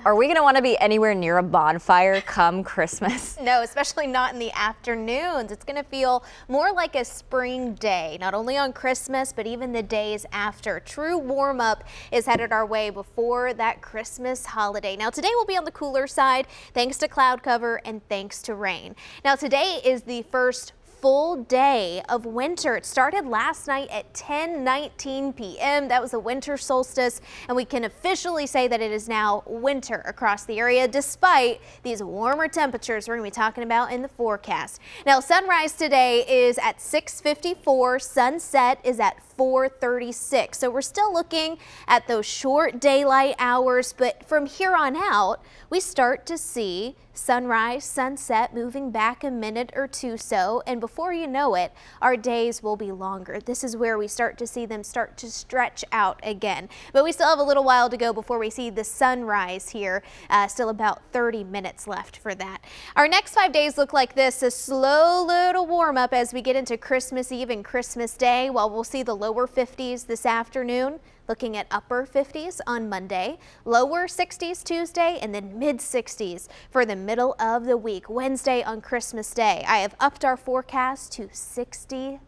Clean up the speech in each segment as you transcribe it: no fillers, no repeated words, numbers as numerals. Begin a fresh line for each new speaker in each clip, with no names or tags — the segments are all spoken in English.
Are we going to want to be anywhere near a bonfire come Christmas?
No, especially not in the afternoons. It's going to feel more like a spring day, not only on Christmas, but even the days after. True warm up is headed our way before that Christmas holiday. Now, today will be on the cooler side, thanks to cloud cover and thanks to rain. Now, today is the first full day of winter. It started last night at 10:19 p.m. That was the winter solstice, and we can officially say that it is now winter across the area despite these warmer temperatures we're going to be talking about in the forecast. Now, sunrise today is at 6:54. Sunset is at 4:36. So we're still looking at those short daylight hours, but from here on out, we start to see sunrise, sunset moving back a minute or two so, and before you know it, our days will be longer. This is where we start to see them start to stretch out again. But we still have a little while to go before we see the sunrise here. Still about 30 minutes left for that. Our next 5 days look like this, a slow little warm up as we get into Christmas Eve and Christmas Day. While we'll see the lower 50s this afternoon, looking at upper 50s on Monday, lower 60s Tuesday, and then mid 60s for the middle of the week. Wednesday on Christmas Day, I have upped our forecast to 65.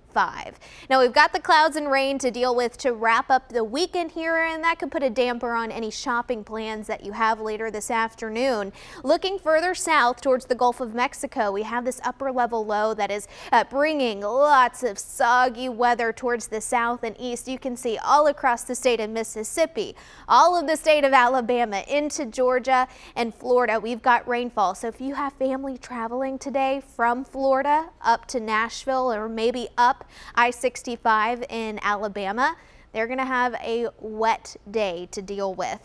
Now we've got the clouds and rain to deal with to wrap up the weekend here, and that could put a damper on any shopping plans that you have later this afternoon. Looking further south towards the Gulf of Mexico, we have this upper level low that is bringing lots of soggy weather towards the south and east. You can see all across the state of Mississippi, all of the state of Alabama into Georgia and Florida. We've got rainfall. So if you have family traveling today from Florida up to Nashville or maybe up I-65 in Alabama, they're going to have a wet day to deal with.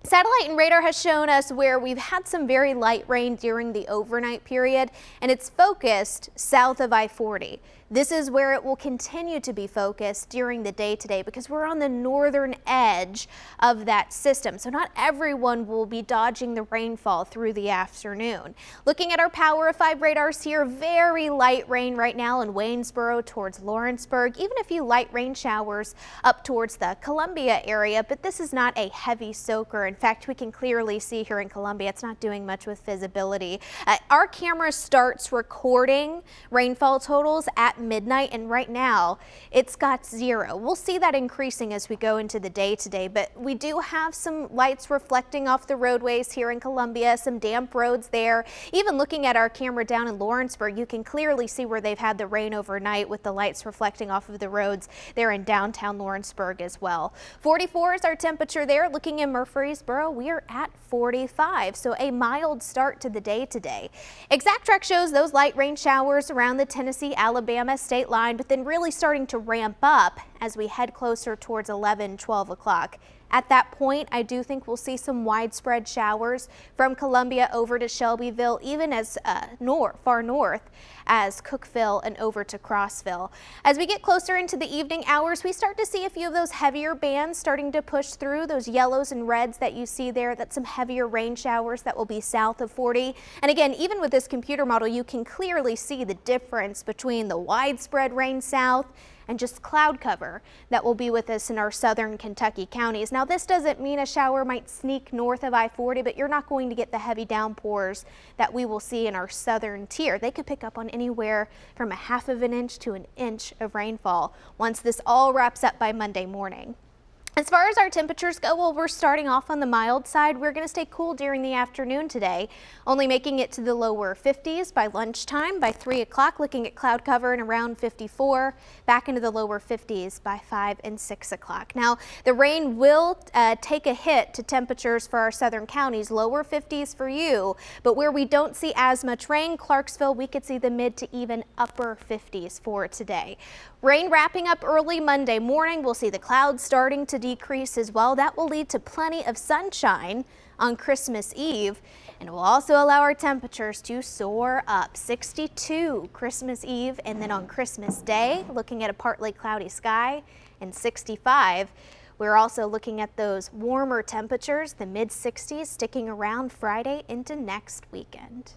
Satellite and radar has shown us where we've had some very light rain during the overnight period, and it's focused south of I-40. This is where it will continue to be focused during the day today because we're on the northern edge of that system. So not everyone will be dodging the rainfall through the afternoon. Looking at our Power of 5 radars here, very light rain right now in Waynesboro towards Lawrenceburg, even a few light rain showers up towards the Columbia area, but this is not a heavy soaker. In fact, we can clearly see here in Columbia, it's not doing much with visibility. Our camera starts recording rainfall totals at midnight, and right now it's got 0. We'll see that increasing as we go into the day today, but we do have some lights reflecting off the roadways here in Columbia, some damp roads there. Even looking at our camera down in Lawrenceburg, you can clearly see where they've had the rain overnight with the lights reflecting off of the roads there in downtown Lawrenceburg as well. 44 is our temperature there. Looking in Murfreesboro, we are at 45, so a mild start to the day today. Exact Track shows those light rain showers around the Tennessee-Alabama state line, but then really starting to ramp up as we head closer towards 11-12 o'clock. At that point, I do think we'll see some widespread showers from Columbia over to Shelbyville, even as far north as Cookeville and over to Crossville. As we get closer into the evening hours, we start to see a few of those heavier bands starting to push through, those yellows and reds that you see there. That's some heavier rain showers that will be south of 40. And again, even with this computer model, you can clearly see the difference between the widespread rain south and just cloud cover that will be with us in our southern Kentucky counties. Now, this doesn't mean a shower might sneak north of I-40, but you're not going to get the heavy downpours that we will see in our southern tier. They could pick up on anywhere from 1/2 inch to 1 inch of rainfall once this all wraps up by Monday morning. As far as our temperatures go, well, we're starting off on the mild side. We're going to stay cool during the afternoon today, only making it to the lower 50s by lunchtime. By 3 o'clock, looking at cloud cover and around 54, back into the lower 50s by 5 and 6 o'clock. Now, the rain will take a hit to temperatures for our southern counties, lower 50s for you, but where we don't see as much rain, Clarksville, we could see the mid to even upper 50s for today. Rain wrapping up early Monday morning. We'll see the clouds starting to decrease as well. That will lead to plenty of sunshine on Christmas Eve, and it will also allow our temperatures to soar up. 62 Christmas Eve, and then on Christmas Day, looking at a partly cloudy sky, and 65. We're also looking at those warmer temperatures, the mid 60s, sticking around Friday into next weekend.